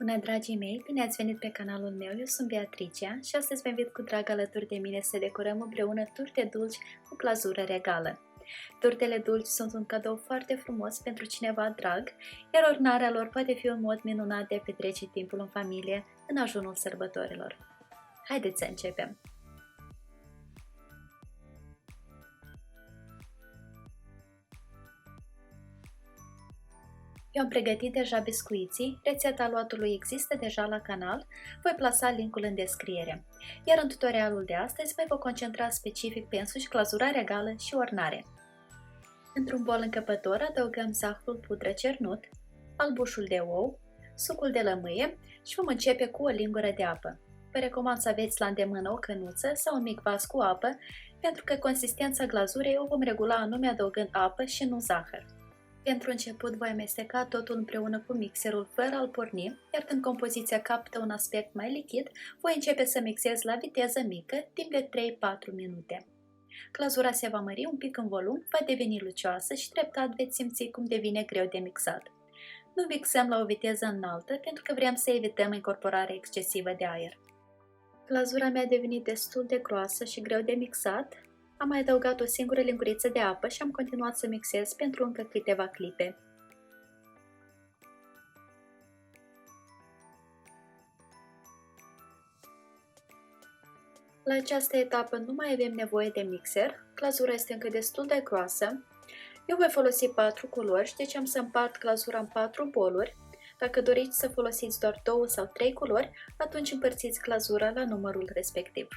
Bună, dragii mei! Bine ați venit pe canalul meu, eu sunt Beatricia și astăzi vă invit cu drag alături de mine să decorăm împreună turte dulci cu glazură regală. Turtele dulci sunt un cadou foarte frumos pentru cineva drag, iar ornarea lor poate fi un mod minunat de a petrece timpul în familie în ajunul sărbătorilor. Haideți să începem! Eu am pregătit deja biscuiții, rețeta luatului există deja la canal, voi plasa linkul în descriere. Iar în tutorialul de astăzi mă voi concentra specific pe însuși glazura regală și ornare. Într-un bol încăpător adăugăm zahărul pudră cernut, albușul de ou, sucul de lămâie și vom începe cu o lingură de apă. Vă recomand să aveți la îndemână o cănuță sau un mic vas cu apă, pentru că consistența glazurei o vom regula anume adăugând apă și nu zahăr. Pentru început voi amesteca totul împreună cu mixerul fără a-l porni, iar când compoziția capătă un aspect mai lichid, voi începe să mixez la viteză mică timp de 3-4 minute. Glazura se va mări un pic în volum, va deveni lucioasă și treptat veți simți cum devine greu de mixat. Nu mixăm la o viteză înaltă pentru că vrem să evităm incorporarea excesivă de aer. Glazura mea a devenit destul de groasă și greu de mixat. Am mai adăugat o singură linguriță de apă și am continuat să mixez pentru încă câteva clipe. La această etapă nu mai avem nevoie de mixer, glazura este încă destul de groasă. Eu voi folosi 4 culori, deci am să împart glazura în 4 boluri. Dacă doriți să folosiți doar 2 sau 3 culori, atunci împărțiți glazura la numărul respectiv.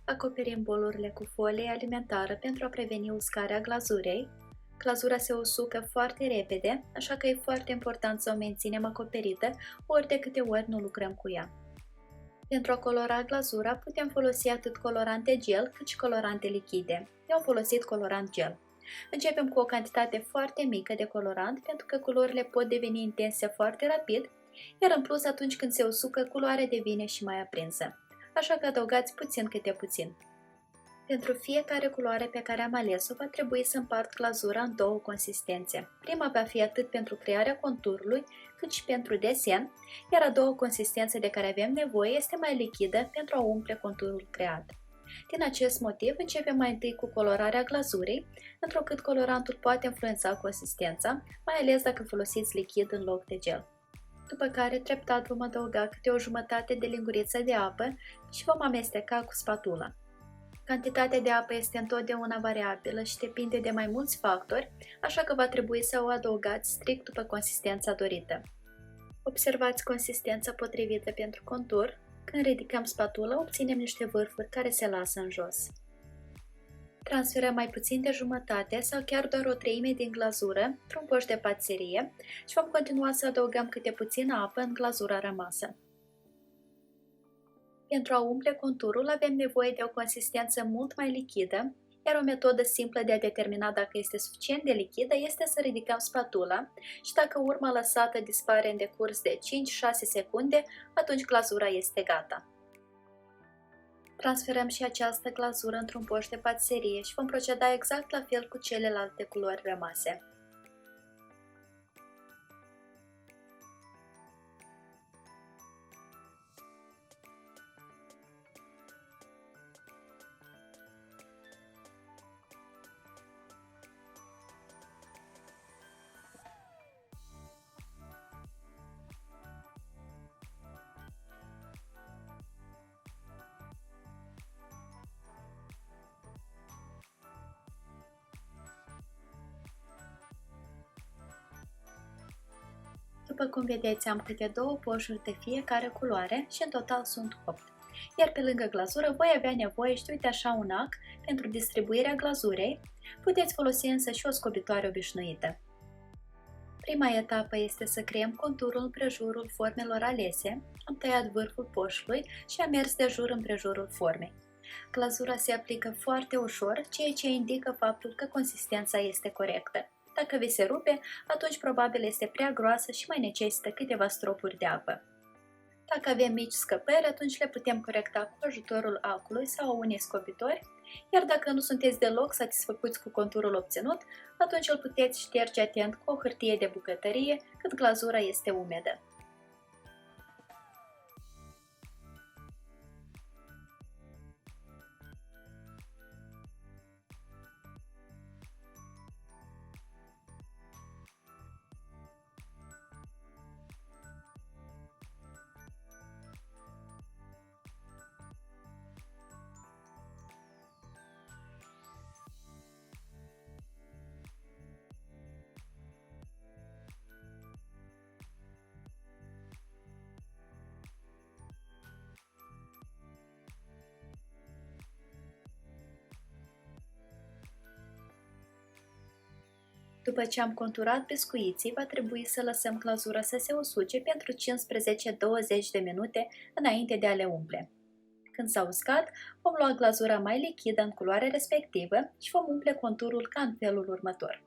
Acoperim bolurile cu folie alimentară pentru a preveni uscarea glazurei. Glazura se usucă foarte repede, așa că e foarte important să o menținem acoperită ori de câte ori nu lucrăm cu ea. Pentru a colora glazura putem folosi atât colorante gel cât și colorante lichide. Eu am folosit colorant gel. Începem cu o cantitate foarte mică de colorant pentru că culorile pot deveni intense foarte rapid, iar în plus atunci când se usucă, culoarea devine și mai aprinsă. Așa că adăugați puțin câte puțin. Pentru fiecare culoare pe care am ales-o, va trebui să împart glazura în 2 consistențe. Prima va fi atât pentru crearea conturului, cât și pentru desen, iar a doua consistență de care avem nevoie este mai lichidă pentru a umple conturul creat. Din acest motiv, începem mai întâi cu colorarea glazurei, întrucât colorantul poate influența consistența, mai ales dacă folosiți lichid în loc de gel. După care treptat vom adăuga câte o jumătate de linguriță de apă și vom amesteca cu spatula. Cantitatea de apă este întotdeauna variabilă și depinde de mai mulți factori, așa că va trebui să o adăugați strict după consistența dorită. Observați consistența potrivită pentru contur. Când ridicăm spatula, obținem niște vârfuri care se lasă în jos. Transferăm mai puțin de jumătate sau chiar doar o treime din glazură într-un coș de patiserie și vom continua să adăugăm câte puțină apă în glazura rămasă. Pentru a umple conturul avem nevoie de o consistență mult mai lichidă, iar o metodă simplă de a determina dacă este suficient de lichidă este să ridicăm spatula și dacă urma lăsată dispare în decurs de 5-6 secunde, atunci glazura este gata. Transferăm și această glazură într-un coș de patiserie și vom proceda exact la fel cu celelalte culori rămase. După cum vedeți, am câte 2 poșuri de fiecare culoare și în total sunt 8. Iar pe lângă glazură voi avea nevoie, și uite așa, un ac pentru distribuirea glazurei. Puteți folosi însă și o scobitoare obișnuită. Prima etapă este să creăm conturul împrejurul formelor alese. Am tăiat vârful poșului și am mers de jur împrejurul formei. Glazura se aplică foarte ușor, ceea ce indică faptul că consistența este corectă. Dacă vi se rupe, atunci probabil este prea groasă și mai necesită câteva stropuri de apă. Dacă avem mici scăpări, atunci le putem corecta cu ajutorul acului sau a unei scobitori, iar dacă nu sunteți deloc satisfăcuți cu conturul obținut, atunci îl puteți șterge atent cu o hârtie de bucătărie cât glazura este umedă. După ce am conturat biscuiții, va trebui să lăsăm glazura să se usuce pentru 15-20 de minute înainte de a le umple. Când s-a uscat, vom lua glazura mai lichidă în culoarea respectivă și vom umple conturul ca în felul următor.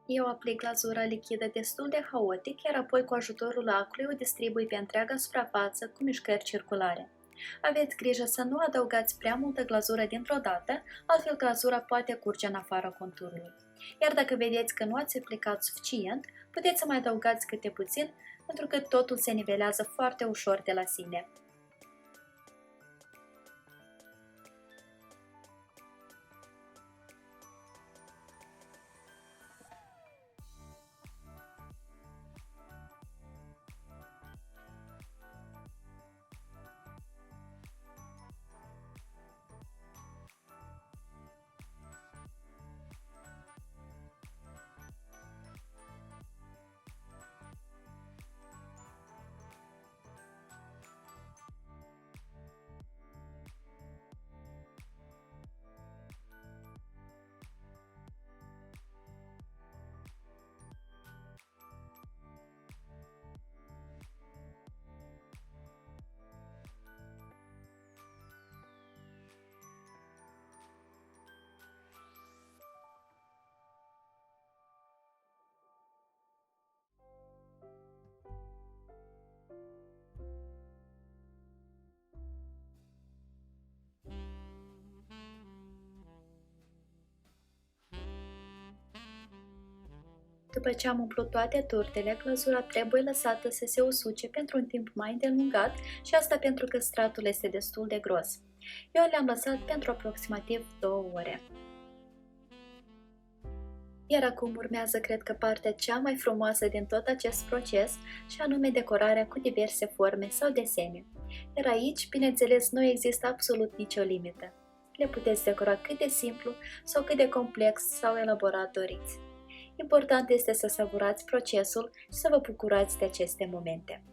Eu aplic glazura lichidă destul de haotic, iar apoi cu ajutorul acului o distribui pe întreaga suprafață cu mișcări circulare. Aveți grijă să nu adăugați prea multă glazură dintr-o dată, altfel glazura poate curge în afara conturului. Iar dacă vedeți că nu ați aplicat suficient, puteți să mai adăugați câte puțin, pentru că totul se nivelează foarte ușor de la sine. După ce am umplut toate turtele, glazura trebuie lăsată să se usuce pentru un timp mai îndelungat și asta pentru că stratul este destul de gros. Eu le-am lăsat pentru aproximativ 2 ore. Iar acum urmează, cred că, partea cea mai frumoasă din tot acest proces, și anume decorarea cu diverse forme sau desene. Iar aici, bineînțeles, nu există absolut nicio limită. Le puteți decora cât de simplu sau cât de complex sau elaborat doriți. Important este să savurați procesul și să vă bucurați de aceste momente.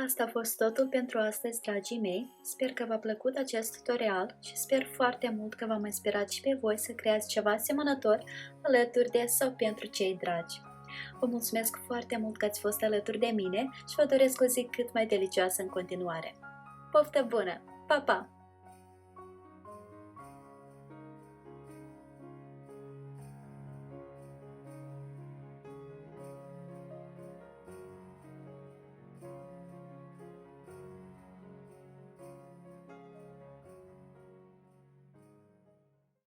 Asta a fost totul pentru astăzi, dragii mei. Sper că v-a plăcut acest tutorial și sper foarte mult că v-am inspirat și pe voi să creați ceva asemănător alături de sau pentru cei dragi. Vă mulțumesc foarte mult că ați fost alături de mine și vă doresc o zi cât mai delicioasă în continuare. Poftă bună! Pa, pa!